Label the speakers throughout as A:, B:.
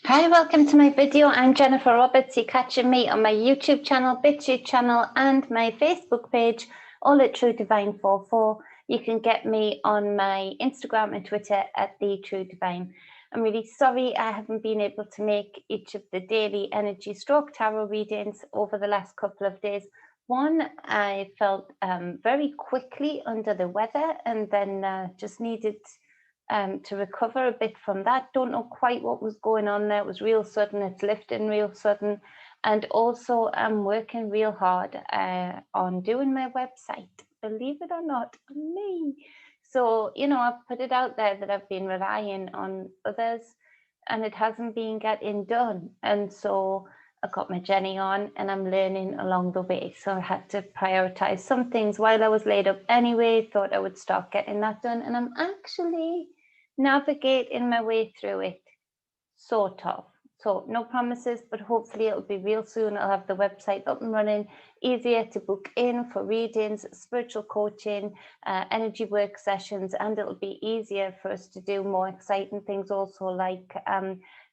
A: Hi, welcome to my video. I'm Jennifer Roberts. You're catching me on my YouTube channel, Bitchute channel, and my Facebook page, all at True Divine 44. You can get me on my Instagram and Twitter at The True Divine. I'm really sorry I haven't been able to make each of the daily energy stroke tarot readings over the last couple of days. One, I felt very quickly under the weather and then just needed to recover a bit from that. Don't know quite what was going on there. It was real sudden. It's lifting real sudden. And also I'm working real hard on doing my website, believe it or not, me. So, you know, I've put it out there that I've been relying on others and it hasn't been getting done. And so I got my Jenny on and I'm learning along the way. So I had to prioritize some things while I was laid up anyway, thought I would start getting that done. And I'm actually navigating my way through it, sort of. So no promises, but hopefully it'll be real soon. I'll have the website up and running, easier to book in for readings, spiritual coaching, energy work sessions, and it'll be easier for us to do more exciting things also, like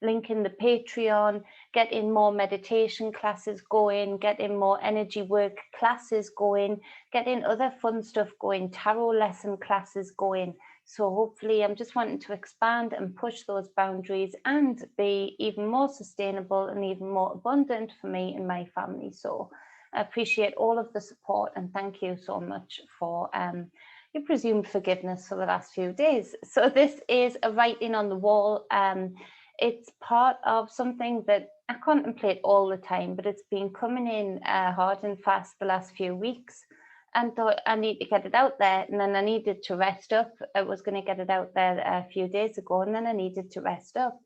A: linking the Patreon, getting more meditation classes going, getting more energy work classes going, getting other fun stuff going, tarot lesson classes going. So hopefully I'm just wanting to expand and push those boundaries and be even more sustainable and even more abundant for me and my family. So I appreciate all of the support and thank you so much for your presumed forgiveness for the last few days. So this is a writing on the wall. It's part of something that I contemplate all the time, but it's been coming in hard and fast the last few weeks. And thought I need to get it out there, and then I needed to rest up. I was going to get it out there a few days ago, and then I needed to rest up.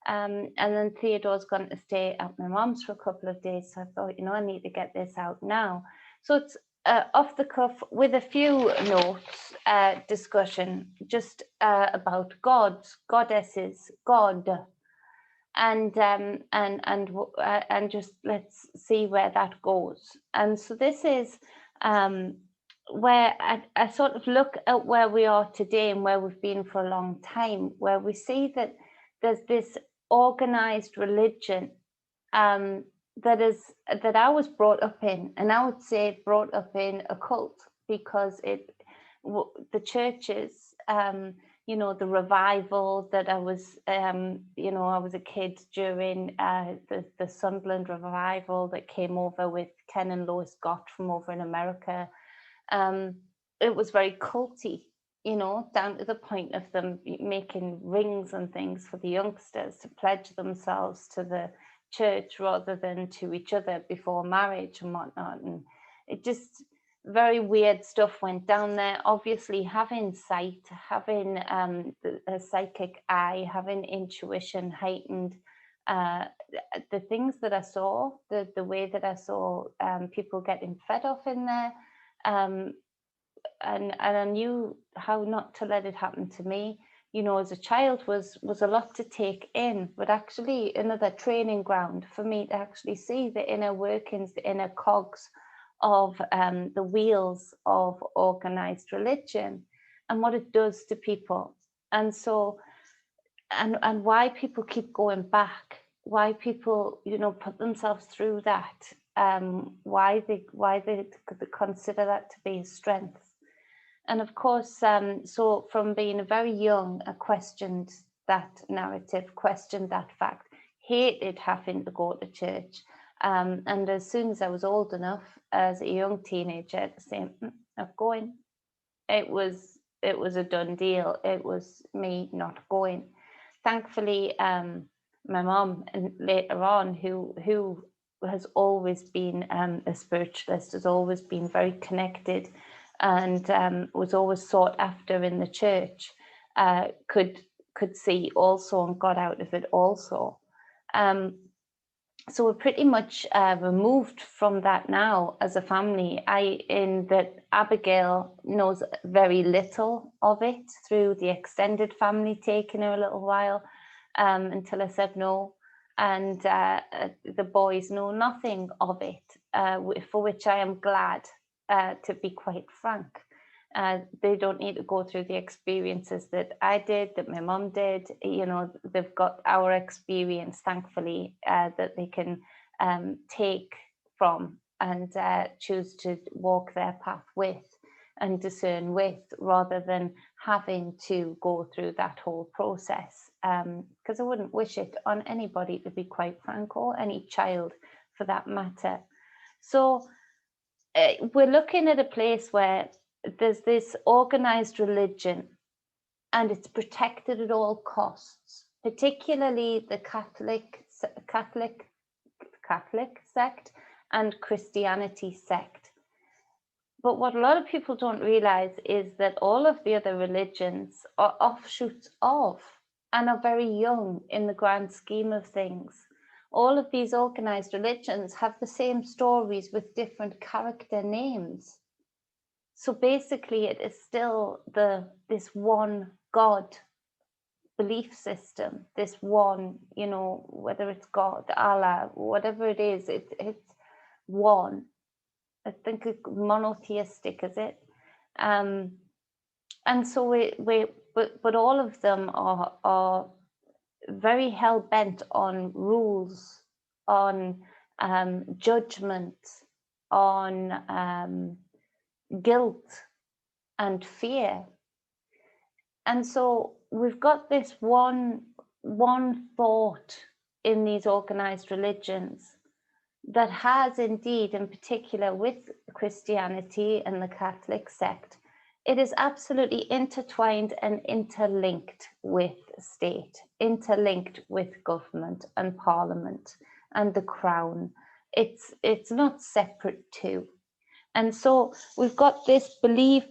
A: And then Theodore's gone to stay at my mom's for a couple of days, so I thought, you know, I need to get this out now. So it's off the cuff with a few notes, discussion just about gods, goddesses, God, and just let's see where that goes. And so this is where I sort of look at where we are today and where we've been for a long time, where we see that there's this organized religion that I was brought up in, and I would say brought up in a cult, because the churches, you know, the revival that I was, you know, I was a kid during the Sunderland revival that came over with Ken and Lois Gott from over in America. It was very culty, you know, down to the point of them making rings and things for the youngsters to pledge themselves to the church rather than to each other before marriage and whatnot. And it just, very weird stuff went down there. Obviously having sight, having a psychic eye, having intuition heightened, the things that I saw, the way that I saw people getting fed off in there, and I knew how not to let it happen to me. You know, as a child was a lot to take in, but actually another training ground for me to actually see the inner workings, the inner cogs of the wheels of organized religion and what it does to people. And so, and why people keep going back, why people, you know, put themselves through that, why they consider that to be a strength. And of course, so from being very young, I questioned that narrative, questioned that fact, hated having to go to church. And as soon as I was old enough, as a young teenager, to say, I'm going, it was a done deal. It was me not going. Thankfully, my mom, and later on, who has always been a spiritualist, has always been very connected, and was always sought after in the church, could see also and got out of it also. So we're pretty much removed from that now as a family. In that Abigail knows very little of it through the extended family taking her a little while until I said no. And the boys know nothing of it, for which I am glad, to be quite frank. They don't need to go through the experiences that I did, that my mum did. You know, they've got our experience, thankfully, that they can take from and choose to walk their path with and discern with, rather than having to go through that whole process. Because I wouldn't wish it on anybody, to be quite frank, or any child for that matter. So we're looking at a place where there's this organized religion, and it's protected at all costs, particularly the Catholic sect and Christianity sect. But what a lot of people don't realize is that all of the other religions are offshoots of, and are very young in the grand scheme of things. All of these organized religions have the same stories with different character names. So basically it is still this one God belief system, this one, you know, whether it's God, Allah, whatever it is, it's one. I think it's monotheistic, is it? And so but all of them are very hell bent on rules, on judgment, on guilt and fear. And so we've got this one thought in these organized religions that has indeed, in particular with Christianity and the Catholic sect, it is absolutely intertwined and interlinked with state, interlinked with government and parliament and the crown. It's not separate too. And so we've got this believe.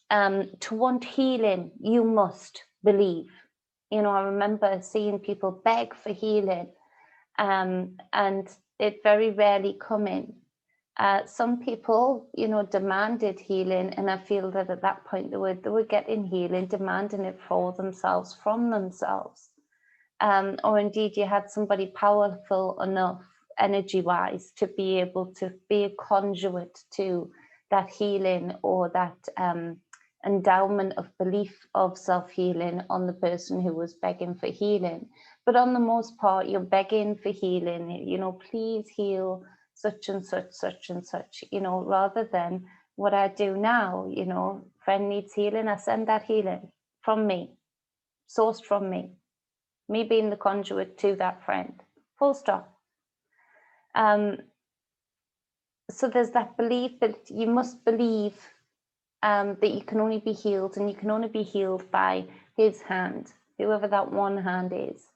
A: To want healing, you must believe. You know, I remember seeing people beg for healing, and it very rarely coming. Some people, you know, demanded healing, and I feel that at that point they were getting healing, demanding it for themselves, from themselves. Or indeed you had somebody powerful enough energy-wise to be able to be a conduit to that healing, or that endowment of belief of self-healing on the person who was begging for healing. But on the most part, you're begging for healing, you know, please heal such and such, you know, rather than what I do now, you know, friend needs healing, I send that healing from me, sourced from me being the conduit to that friend, full stop. So there's that belief that you must believe that you can only be healed, and you can only be healed by his hand, whoever that one hand is.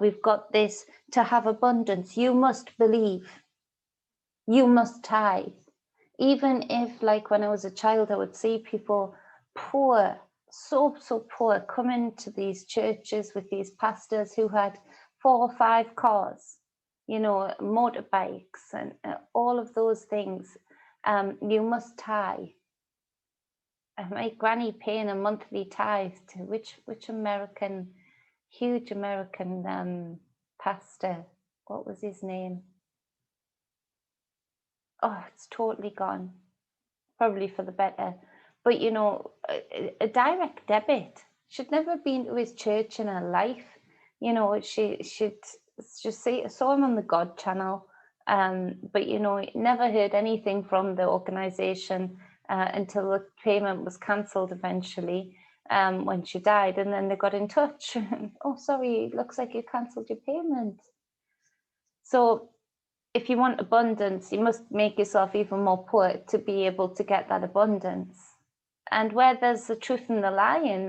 A: We've got this, to have abundance, you must believe, you must tithe. Even if, like when I was a child, I would see people poor, so poor, coming to these churches with these pastors who had 4 or 5 cars, you know, motorbikes and all of those things. You must tithe. My granny paying a monthly tithe to which American, huge American pastor, what was his name? Oh, it's totally gone, probably for the better. But you know, a direct debit. She'd never been to his church in her life. You know, she'd just saw him on the God channel, but you know, never heard anything from the organization until the payment was cancelled eventually, when she died, and then they got in touch. Oh, sorry, it looks like you cancelled your payment. So if you want abundance, you must make yourself even more poor to be able to get that abundance. And where there's the truth and the lie in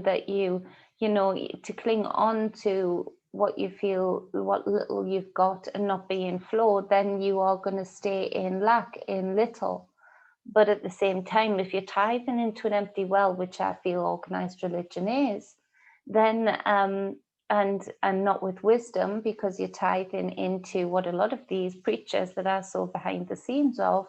A: that you know, to cling on to what you feel, what little you've got, and not be in flow, then you are going to stay in lack, in little. But at the same time, if you're tithing into an empty well, which I feel organized religion is, then and not with wisdom, because you're tithing into what a lot of these preachers that are so behind the scenes of,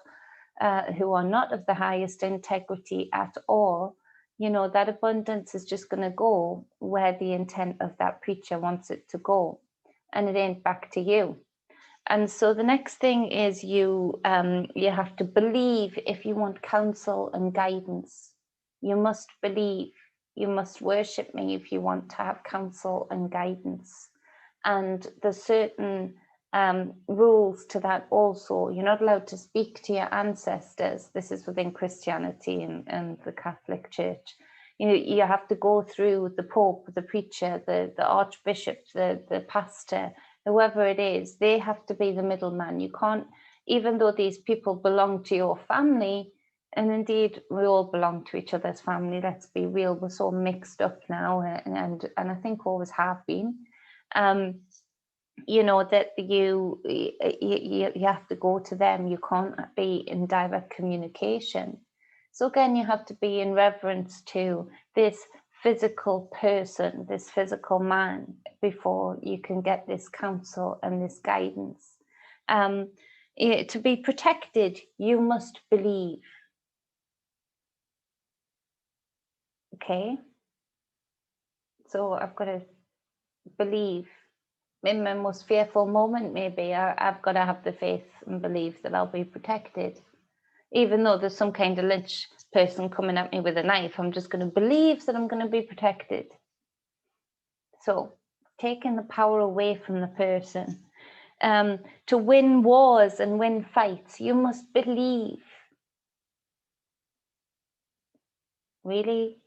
A: who are not of the highest integrity at all, you know, that abundance is just going to go where the intent of that preacher wants it to go, and it ain't back to you. And so the next thing is you have to believe. If you want counsel and guidance, you must believe. You must worship me if you want to have counsel and guidance. And there's certain rules to that also. You're not allowed to speak to your ancestors. This is within Christianity and the Catholic Church. You have to go through the Pope, the preacher, the Archbishop, the pastor, whoever it is. They have to be the middleman. You can't, even though these people belong to your family, and indeed we all belong to each other's family, let's be real, we're so mixed up now, and I think always have been. That you have to go to them. You can't be in direct communication. So again, you have to be in reverence to this physical person, this physical man, before you can get this counsel and this guidance. To be protected, you must believe. Okay? So I've got to believe. In my most fearful moment, maybe I've got to have the faith and believe that I'll be protected. Even though there's some kind of lynch person coming at me with a knife, I'm just going to believe that I'm going to be protected. So taking the power away from the person. To win wars and win fights, you must believe. Really?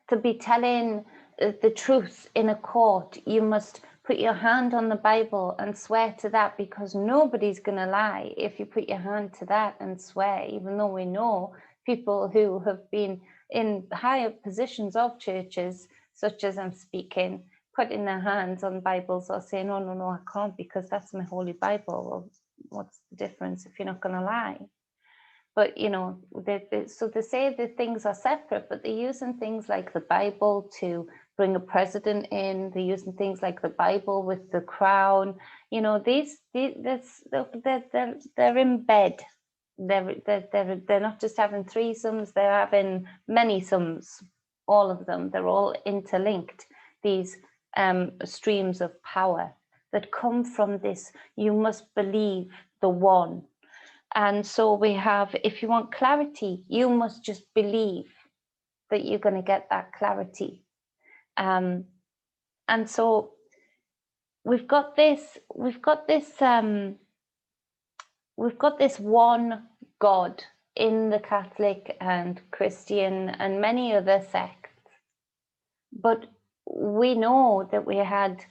A: To be telling the truth in a court, you must put your hand on the Bible and swear to that, because nobody's going to lie if you put your hand to that and swear, even though we know people who have been in higher positions of churches, such as I'm speaking, putting their hands on Bibles or saying, no, I can't, because that's my holy Bible. Well, what's the difference if you're not going to lie? But, so they say that things are separate, but they're using things like the Bible to bring a president in. They're using things like the Bible with the crown. They're in bed. They're not just having threesomes, they're having many sums, all of them. They're all interlinked, these streams of power that come from this. You must believe the one. And so we have, if you want clarity, you must just believe that you're going to get that clarity. And so we've got this one God in the Catholic and Christian and many other sects. But we know that we had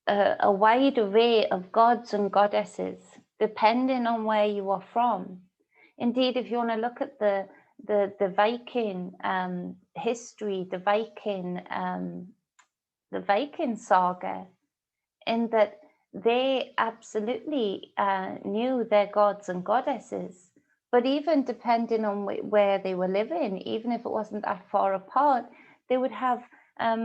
A: a wide array of gods and goddesses, depending on where you are from. Indeed, if you want to look at the Viking history, the Viking saga, in that they absolutely knew their gods and goddesses. But even depending on where they were living, even if it wasn't that far apart, they would have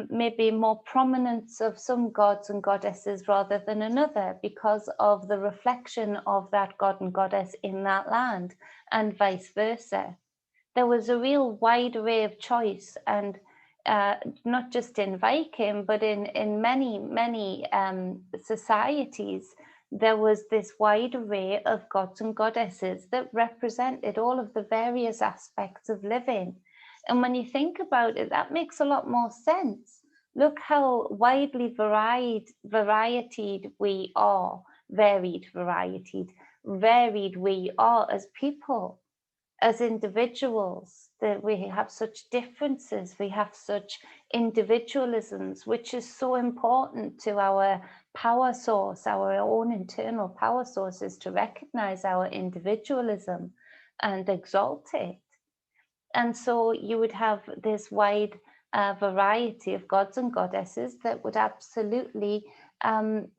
A: maybe more prominence of some gods and goddesses rather than another, because of the reflection of that god and goddess in that land, and vice versa. There was a real wide array of choice, and not just in Viking, but in many societies, there was this wide array of gods and goddesses that represented all of the various aspects of living. And when you think about it, that makes a lot more sense. Look how widely varied we are as people, as individuals, that we have such differences, we have such individualisms, which is so important to our power source, our own internal power sources, to recognize our individualism and exalt it. And so you would have this wide variety of gods and goddesses that would absolutely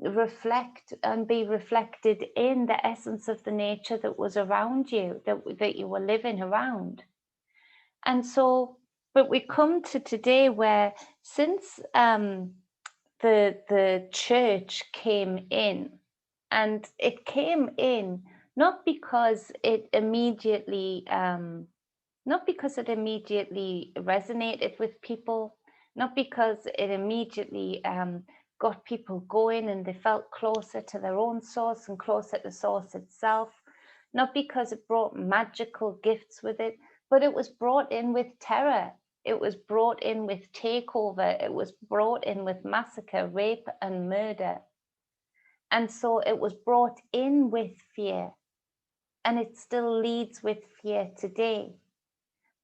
A: reflect and be reflected in the essence of the nature that was around you, that you were living around. And so, but we come to today where, since the church came in, and it came in not because it immediately resonated with people, not because it immediately got people going, and they felt closer to their own source and closer to source itself, not because it brought magical gifts with it, but it was brought in with terror. It was brought in with takeover. It was brought in with massacre, rape, and murder. And so it was brought in with fear, and it still leads with fear today.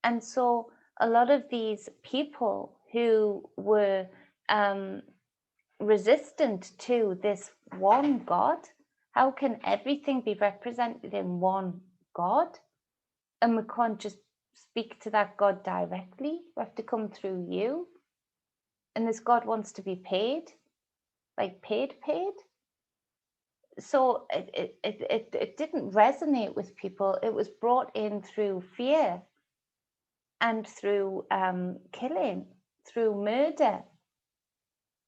A: And so a lot of these people who were resistant to this one God, how can everything be represented in one God? And we can't just speak to that God directly. We have to come through you. And this God wants to be paid, like paid. So it didn't resonate with people. It was brought in through fear and through killing, through murder.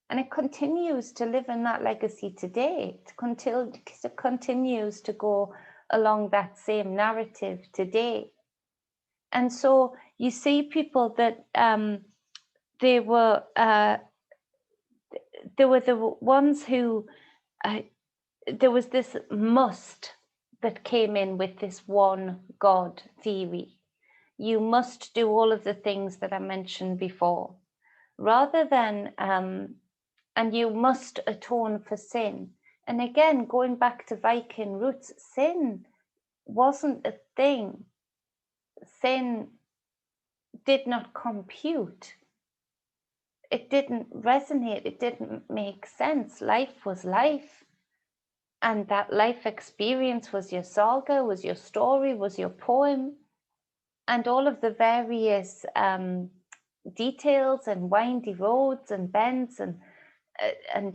A: And it continues to live in that legacy today. It continues to go along that same narrative today. And so you see people that they were the ones who there was this must that came in with this one God theory. You must do all of the things that I mentioned before, rather than and you must atone for sin. And again, going back to Viking roots, sin wasn't a thing. Sin did not compute. It didn't resonate. It didn't make sense. Life was life. And that life experience was your saga, was your story, was your poem. And all of the various details and windy roads and bends and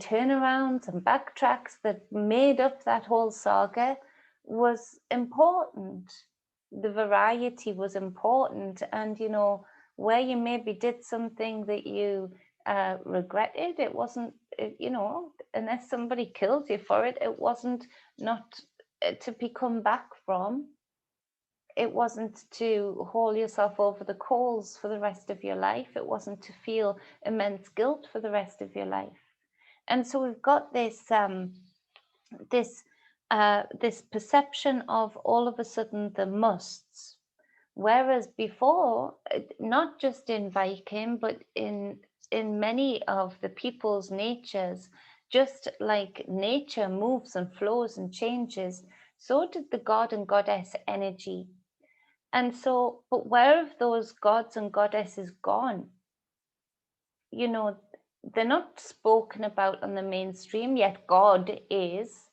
A: turnarounds and backtracks that made up that whole saga was important. The variety was important. And, you know, where you maybe did something that you regretted, it wasn't, you know, unless somebody killed you for it, it wasn't not to be come back from. It wasn't to haul yourself over the coals for the rest of your life. It wasn't to feel immense guilt for the rest of your life. And so we've got this this perception of all of a sudden the musts, whereas before, not just in Viking, but in many of the people's natures, just like nature moves and flows and changes, so did the god and goddess energy. And so, but where have those gods and goddesses gone? You know, they're not spoken about on the mainstream, yet God is.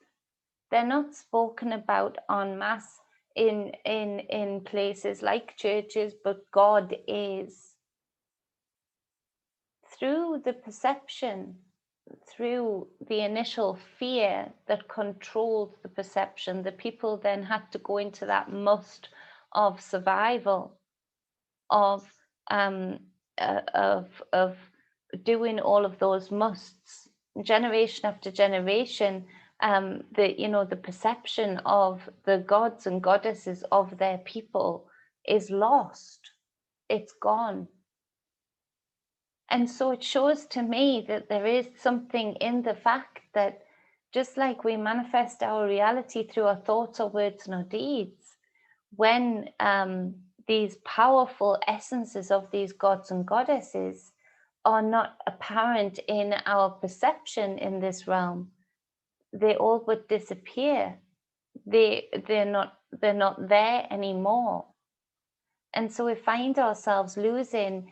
A: They're not spoken about en masse in places like churches, but God is. Through the perception, through the initial fear that controlled the perception, the people then had to go into that must of survival, of doing all of those musts, generation after generation. The perception of the gods and goddesses of their people is lost. It's gone. And so it shows to me that there is something in the fact that just like we manifest our reality through our thoughts, our words, and our deeds, when these powerful essences of these gods and goddesses are not apparent in our perception in this realm, they all but disappear. They're not there anymore. And so we find ourselves losing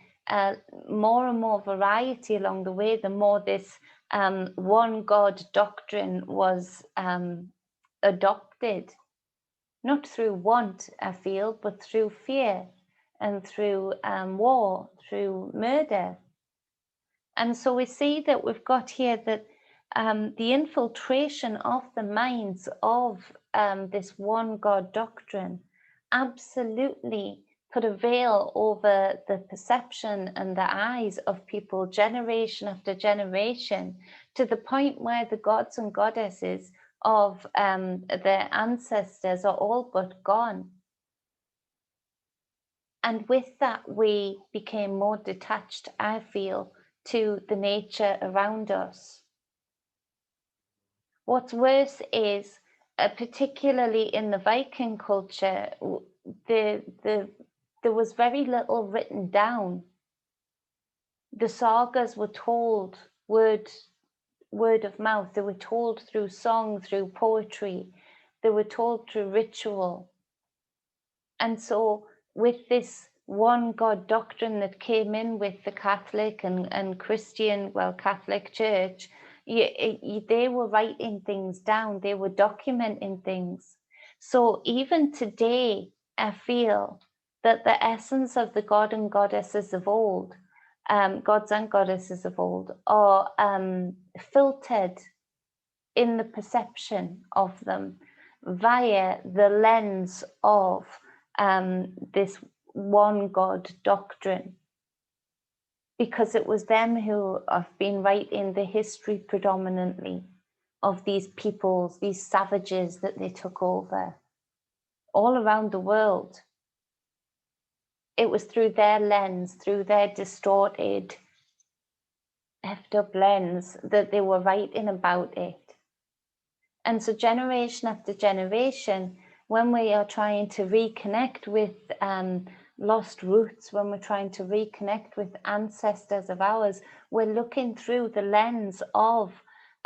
A: more and more variety along the way, the more this one God doctrine was adopted. Not through want, I feel, but through fear and through war, through murder. And so we see that we've got here that the infiltration of the minds of this one God doctrine absolutely put a veil over the perception and the eyes of people generation after generation, to the point where the gods and goddesses of their ancestors are all but gone. And with that, we became more detached, I feel, to the nature around us. What's worse is, particularly in the Viking culture, there was very little written down. The sagas were told word of mouth. They were told through song, through poetry. They were told through ritual. And so with this one God doctrine that came in with the Catholic and Christian, well, Catholic Church, they were writing things down. They were documenting things. So even today, I feel that the essence of the God and goddesses of old, gods and goddesses of old, are filtered in the perception of them via the lens of this one God doctrine, because it was them who have been writing the history predominantly of these peoples, these savages that they took over all around the world. It was through their lens, through their distorted, effed up lens, that they were writing about it. And so generation after generation, when we are trying to reconnect with lost roots, when we're trying to reconnect with ancestors of ours, we're looking through the lens of,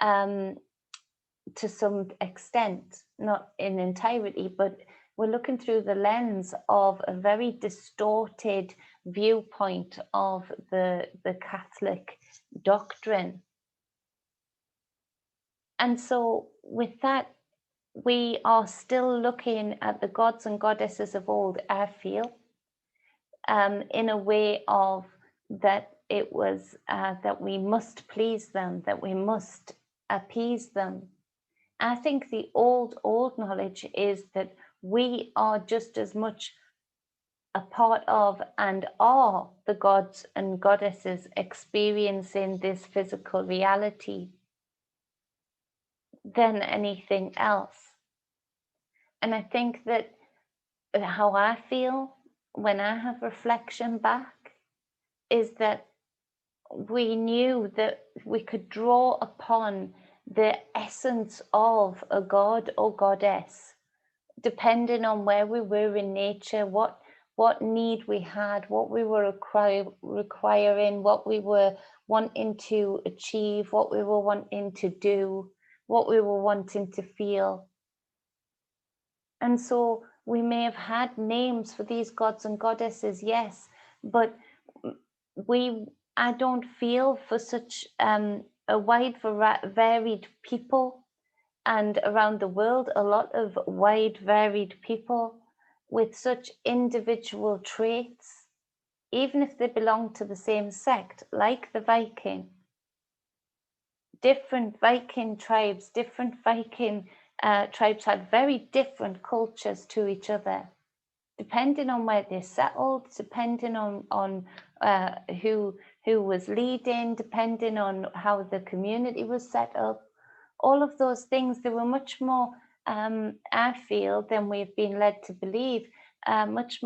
A: to some extent, not in entirety, but we're looking through the lens of a very distorted viewpoint of the Catholic doctrine. And so with that, we are still looking at the gods and goddesses of old, I feel, in a way of that it was that we must please them, that we must appease them. I think the old knowledge is that we are just as much a part of and are the gods and goddesses experiencing this physical reality than anything else. And I think that how I feel when I have reflection back is that we knew that we could draw upon the essence of a god or goddess, depending on where we were in nature, what need we had, what we were requiring, what we were wanting to achieve, what we were wanting to do, what we were wanting to feel. And so we may have had names for these gods and goddesses, yes, but I don't feel for such a wide varied people, and around the world, a lot of wide varied people with such individual traits, even if they belong to the same sect, like the Viking. Different Viking tribes, tribes had very different cultures to each other, depending on where they settled, depending on who was leading, depending on how the community was set up. All of those things, they were much more, I feel, than we've been led to believe, had much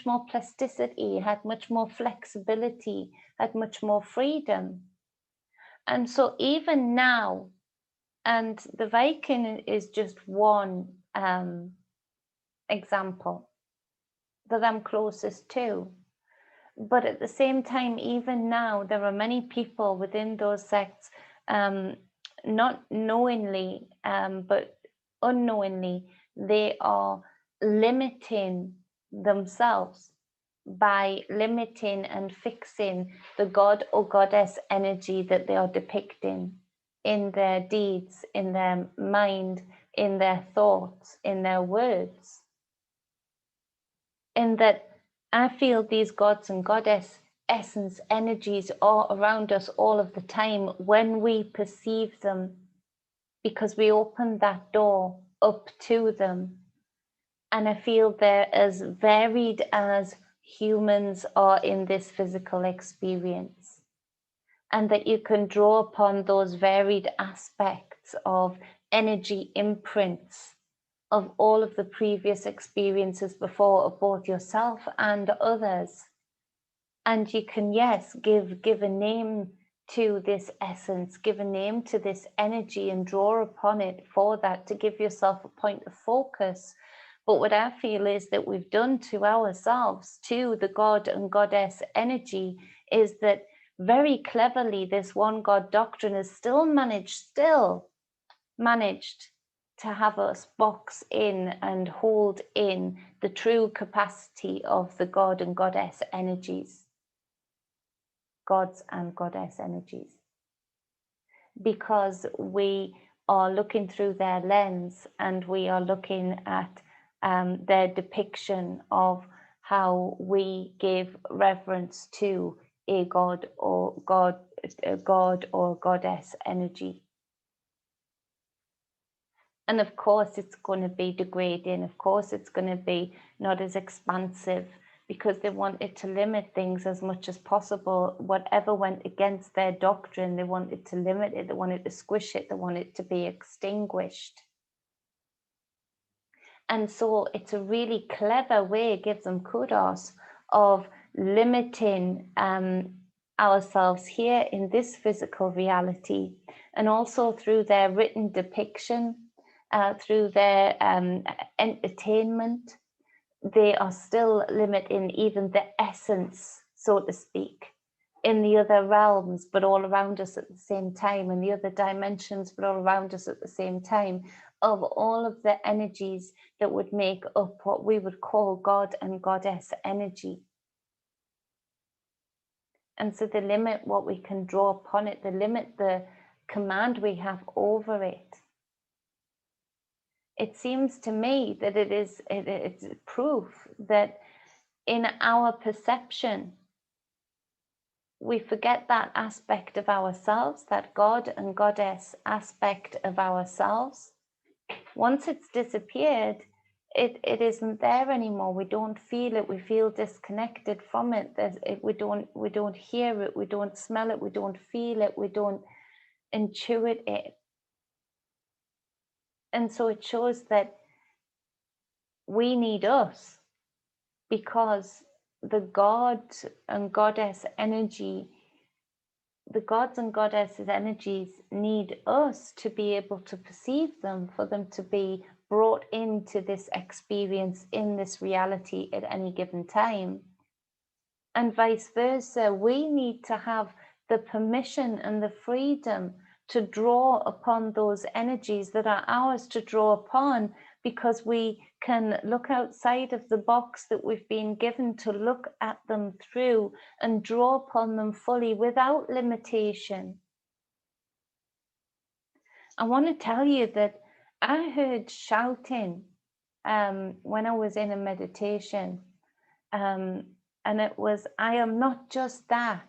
A: more plasticity, had much more flexibility, had much more freedom. And so even now, and the Viking is just one example that I'm closest to. But at the same time, even now, there are many people within those sects, not knowingly, but unknowingly, they are limiting themselves by limiting and fixing the god or goddess energy that they are depicting in their deeds, in their mind, in their thoughts, in their words. In that I feel these gods and goddess essence energies are around us all of the time when we perceive them, because we open that door up to them. And I feel they're as varied as humans are in this physical experience, and that you can draw upon those varied aspects of energy imprints of all of the previous experiences before of both yourself and others. And you can, yes, give a name to this essence, give a name to this energy and draw upon it for that, to give yourself a point of focus. But what I feel is that we've done to ourselves, to the God and Goddess energy, is that very cleverly this one God doctrine has still managed to have us box in and hold in the true capacity of the God and Goddess energies, Gods and Goddess energies, because we are looking through their lens and we are looking at their depiction of how we give reverence to a God or Goddess energy. And of course, it's going to be degrading. Of course, it's going to be not as expansive, because they wanted to limit things as much as possible. Whatever went against their doctrine, they wanted to limit it. They wanted to squish it. They wanted it to be extinguished. And so it's a really clever way, give them kudos, of limiting ourselves here in this physical reality, and also through their written depiction, through their entertainment, they are still limiting even the essence, so to speak, in the other realms, but all around us at the same time, in the other dimensions, but all around us at the same time, of all of the energies that would make up what we would call God and Goddess energy. And so they limit what we can draw upon it, they limit the command we have over it. It seems to me that it's proof that in our perception, we forget that aspect of ourselves, that God and Goddess aspect of ourselves. Once it's disappeared, it isn't there anymore. We don't feel it. We feel disconnected from it. We don't hear it. We don't smell it. We don't feel it. We don't intuit it. And so it shows that we need us, because the God and Goddess energy, the gods and goddesses energies need us to be able to perceive them, for them to be brought into this experience, in this reality at any given time. And vice versa, we need to have the permission and the freedom to draw upon those energies that are ours to draw upon, because we can look outside of the box that we've been given to look at them through and draw upon them fully without limitation. I want to tell you that I heard shouting when I was in a meditation, and it was, I am not just that.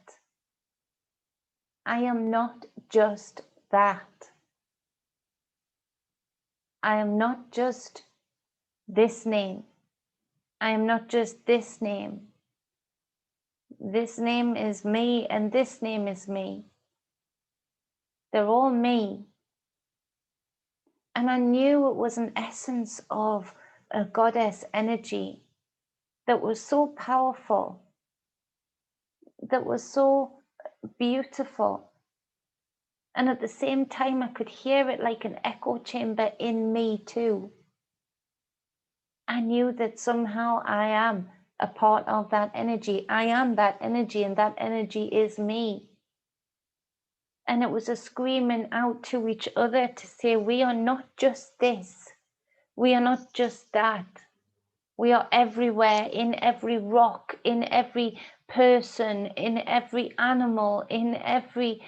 A: I am not just that. I am not just this name. I am not just this name. This name is me, and this name is me. They're all me. And I knew it was an essence of a goddess energy that was so powerful, that was so beautiful. And at the same time, I could hear it like an echo chamber in me too. I knew that somehow I am a part of that energy. I am that energy, and that energy is me. And it was a screaming out to each other to say, we are not just this. We are not just that. We are everywhere, in every rock, in every person, in every animal, in every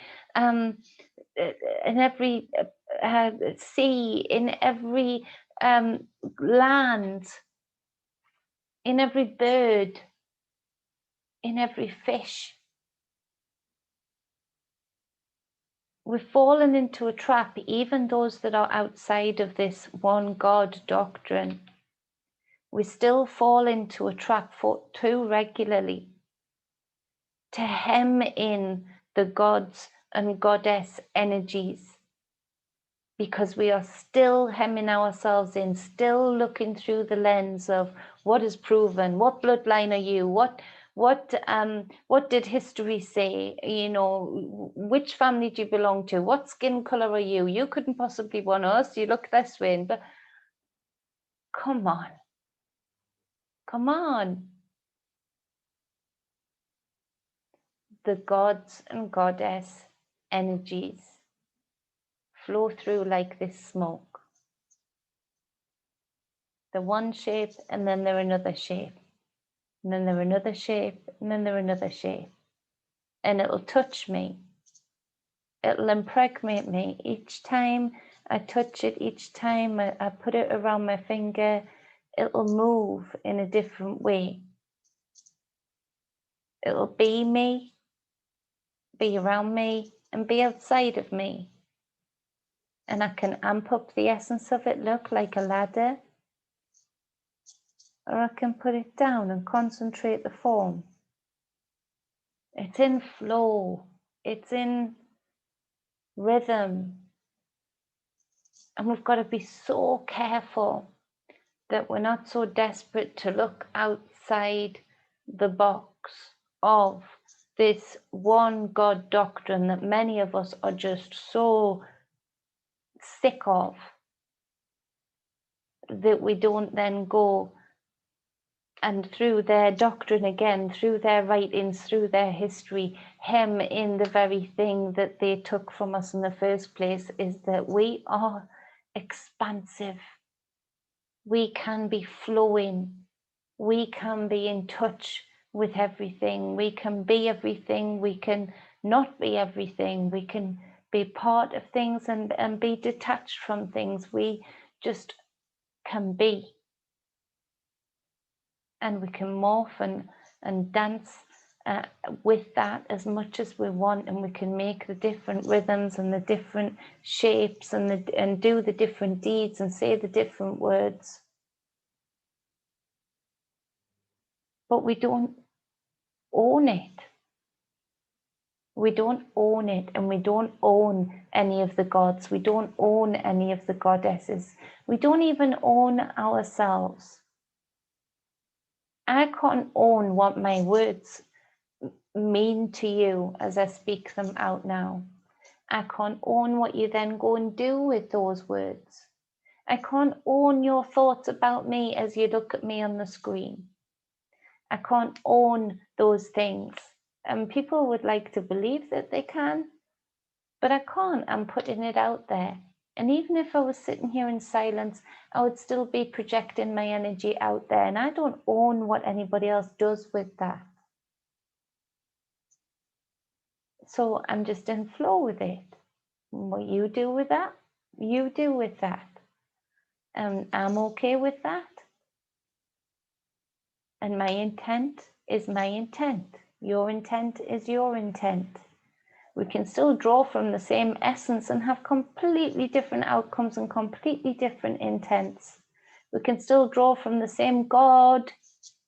A: sea, in every land, in every bird, in every fish. We've fallen into a trap, even those that are outside of this one God doctrine. We still fall into a trap too regularly to hem in the gods and goddess energies, because we are still hemming ourselves in, still looking through the lens of what is proven, what bloodline are you, what What did history say? You know, which family do you belong to? What skin color are you? You couldn't possibly want us. You look this way. But come on. Come on. The gods and goddess energies flow through like this smoke. They're one shape, and then they're another shape. And then they're another shape, and then they're another shape. And it'll touch me. It'll impregnate me. Each time I touch it, each time I put it around my finger, it'll move in a different way. It'll be me, be around me, and be outside of me. And I can amp up the essence of it, look like a ladder. Or I can put it down and concentrate the form. It's in flow. It's in rhythm. And we've got to be so careful that we're not so desperate to look outside the box of this one God doctrine that many of us are just so sick of, that we don't then go and through their doctrine again, through their writings, through their history, hem in the very thing that they took from us in the first place, is that we are expansive. We can be flowing. We can be in touch with everything. We can be everything. We can not be everything. We can be part of things and be detached from things. We just can be. And we can morph and dance with that as much as we want, and we can make the different rhythms and the different shapes and do the different deeds and say the different words. But we don't own it. We don't own it, and we don't own any of the gods. We don't own any of the goddesses. We don't even own ourselves. I can't own what my words mean to you as I speak them out now. I can't own what you then go and do with those words. I can't own your thoughts about me as you look at me on the screen. I can't own those things. And people would like to believe that they can, but I can't. I'm putting it out there. And even if I was sitting here in silence, I would still be projecting my energy out there. And I don't own what anybody else does with that. So I'm just in flow with it. What you do with that, you do with that. And I'm okay with that. And my intent is my intent. Your intent is your intent. We can still draw from the same essence and have completely different outcomes and completely different intents. We can still draw from the same God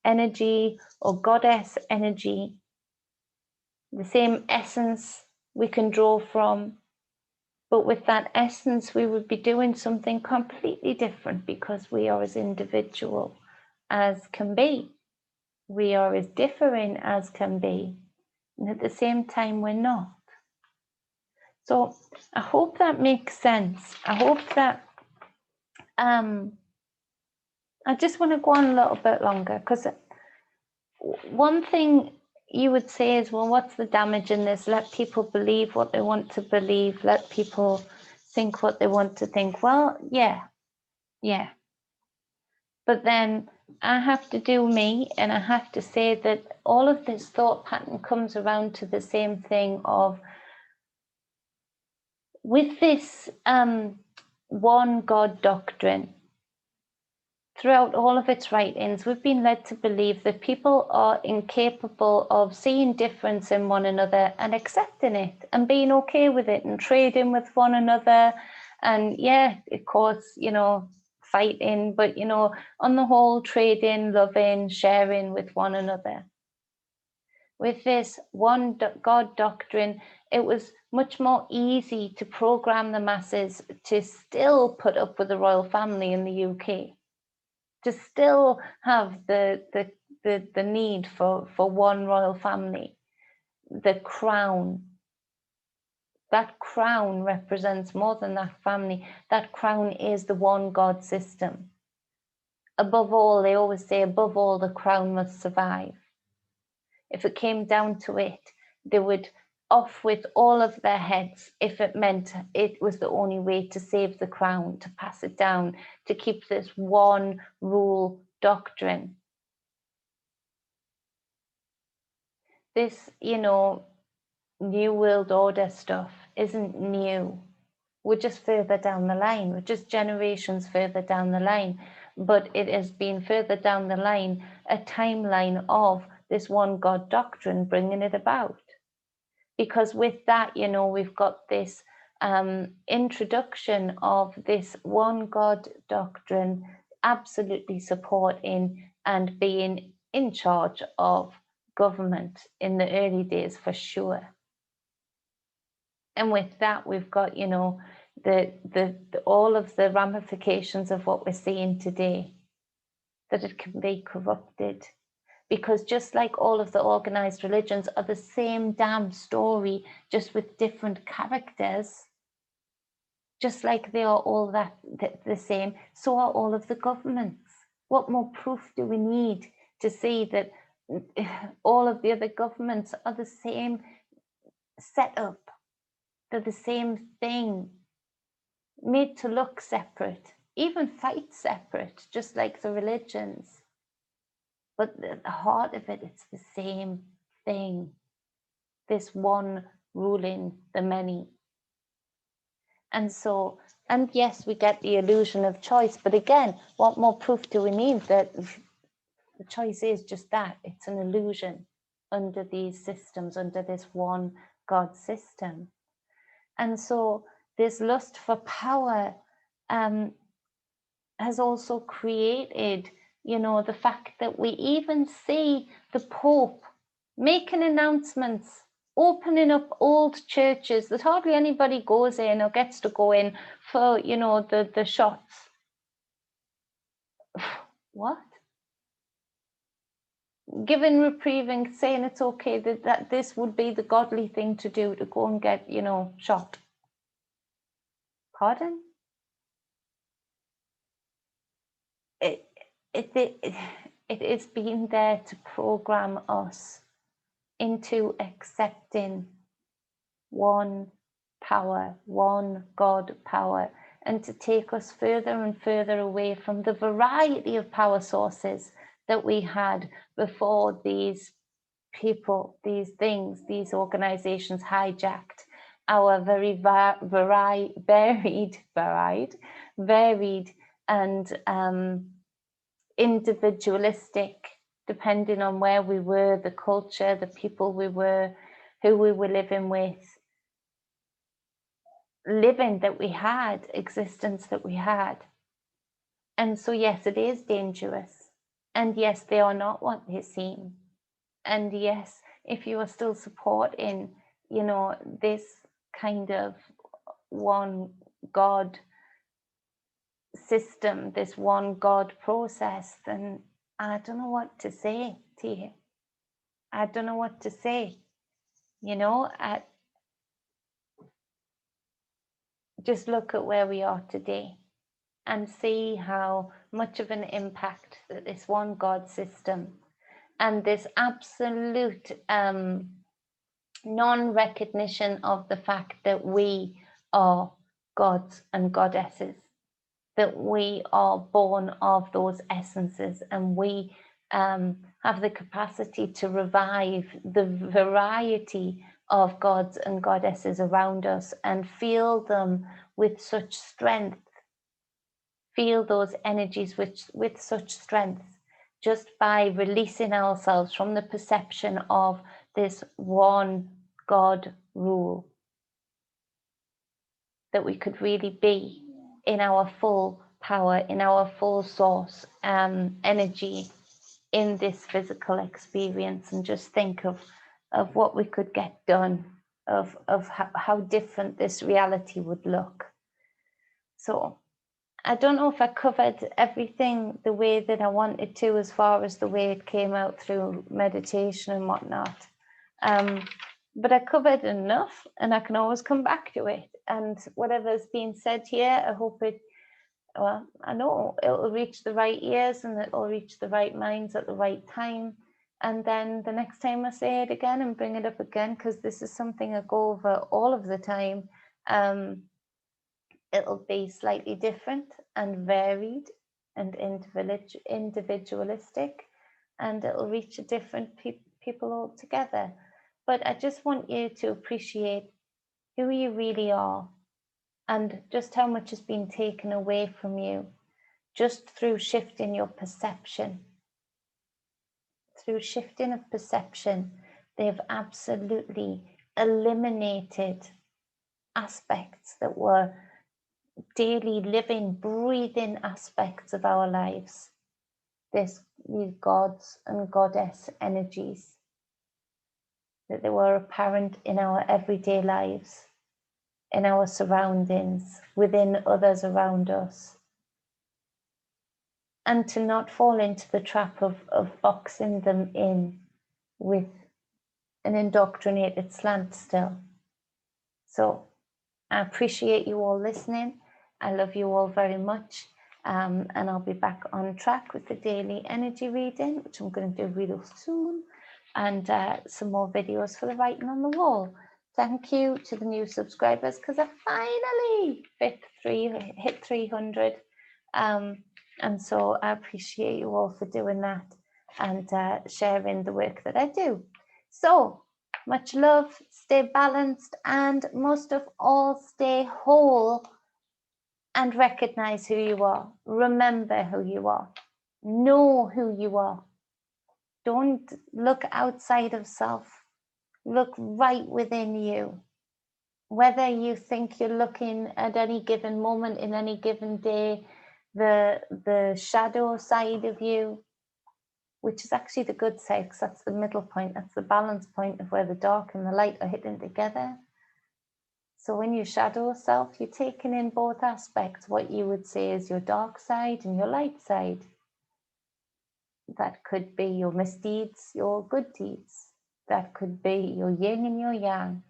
A: energy or goddess energy, the same essence we can draw from. But with that essence, we would be doing something completely different, because we are as individual as can be. We are as differing as can be. And at the same time, we're not. So I hope that makes sense. I hope that, I just want to go on a little bit longer, because one thing you would say is, well, what's the damage in this? Let people believe what they want to believe. Let people think what they want to think. Well, yeah. But then I have to do me, and I have to say that all of this thought pattern comes around to the same thing of, with this one God doctrine, throughout all of its writings, we've been led to believe that people are incapable of seeing difference in one another and accepting it and being okay with it and trading with one another. And yeah, of course, you know, fighting, but, you know, on the whole, trading, loving, sharing with one another. With this one God doctrine, it was much more easy to program the masses to still put up with the royal family in the UK, to still have the the need for one royal family. The crown, that crown represents more than that family. That crown is the one God system. Above all, they always say, above all, the crown must survive. If it came down to it, they would off with all of their heads if it meant it was the only way to save the crown, to pass it down, to keep this one rule doctrine. This, you know, New World Order stuff isn't new. We're just further down the line. We're just generations further down the line. But it has been further down the line, a timeline of this one God doctrine bringing it about. Because with that, you know, we've got this introduction of this one God doctrine absolutely supporting and being in charge of government in the early days for sure. And with that, we've got, you know, the all of the ramifications of what we're seeing today, that it can be corrupted. Because just like all of the organized religions are the same damn story, just with different characters, just like they are all the same, so are all of the governments. What more proof do we need to see that all of the other governments are the same setup? They're the same thing, made to look separate, even fight separate, just like the religions. But at the heart of it, it's the same thing. This one ruling the many. And so, and yes, we get the illusion of choice. But again, what more proof do we need that the choice is just that? It's an illusion under these systems, under this one God system. And so this lust for power has also created, you know, the fact that we even see the Pope making announcements, opening up old churches that hardly anybody goes in or gets to go in for, you know, the shots. What? Giving reprieving, saying it's okay, that this would be the godly thing to do, to go and get, you know, shot. Pardon? It is being there to program us into accepting one power, one God power, and to take us further and further away from the variety of power sources that we had before these people, these things, these organizations hijacked our very varied and individualistic, depending on where we were, the culture, the people we were, who we were living with, existence that we had. And so, yes, it is dangerous. And yes, they are not what they seem. And yes, if you are still supporting, you know, this kind of one God system, this one God process, then I don't know what to say to you. I don't know what to say. You know, just look at where we are today and see how much of an impact that this one God system and this absolute non-recognition of the fact that we are gods and goddesses, that we are born of those essences, and we have the capacity to revive the variety of gods and goddesses around us and feel them with such strength, feel those energies with such strength, just by releasing ourselves from the perception of this one God rule, that we could really be in our full power, in our full source energy in this physical experience, and just think of what we could get done, of how different this reality would look. So I don't know if I covered everything the way that I wanted to, as far as the way it came out through meditation and whatnot. But I covered enough, and I can always come back to it. And whatever's been said here, I hope it, well, I know it'll reach the right ears and it'll reach the right minds at the right time. And then the next time I say it again and bring it up again, because this is something I go over all of the time, it'll be slightly different and varied and individualistic, and it'll reach a different people altogether. But I just want you to appreciate who you really are and just how much has been taken away from you just through shifting your perception. Through shifting of perception, they've absolutely eliminated aspects that were daily living, breathing aspects of our lives. These gods and goddess energies, that they were apparent in our everyday lives, in our surroundings, within others around us. And to not fall into the trap of boxing them in with an indoctrinated slant still. So I appreciate you all listening. I love you all very much. And I'll be back on track with the daily energy reading, which I'm going to do real soon, and some more videos for the writing on the wall. Thank you to the new subscribers, because I finally hit 300. And so I appreciate you all for doing that and sharing the work that I do. So much love, stay balanced, and most of all, stay whole. And recognize who you are. Remember who you are. Know who you are. Don't look outside of self. Look right within you. Whether you think you're looking at any given moment in any given day, the shadow side of you, which is actually the good side, because that's the middle point, that's the balance point of where the dark and the light are hitting together. So when you shadow self, you're taking in both aspects, what you would say is your dark side and your light side. That could be your misdeeds, your good deeds. That could be your yin and your yang.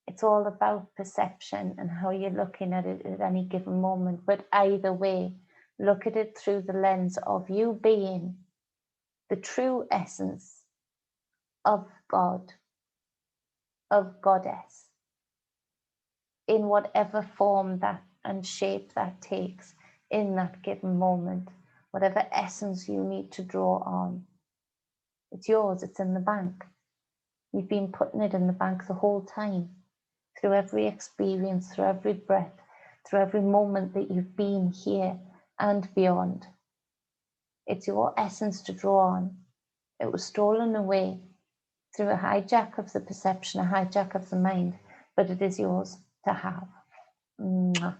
A: It's all about perception and how you're looking at it at any given moment. But either way, look at it through the lens of you being the true essence of God, of Goddess, in whatever form that and shape that takes in that given moment, whatever essence you need to draw on. It's yours, it's in the bank. You've been putting it in the bank the whole time, through every experience, through every breath, through every moment that you've been here and beyond. It's your essence to draw on. It was stolen away through a hijack of the perception, a hijack of the mind, but it is yours to have. Mwah.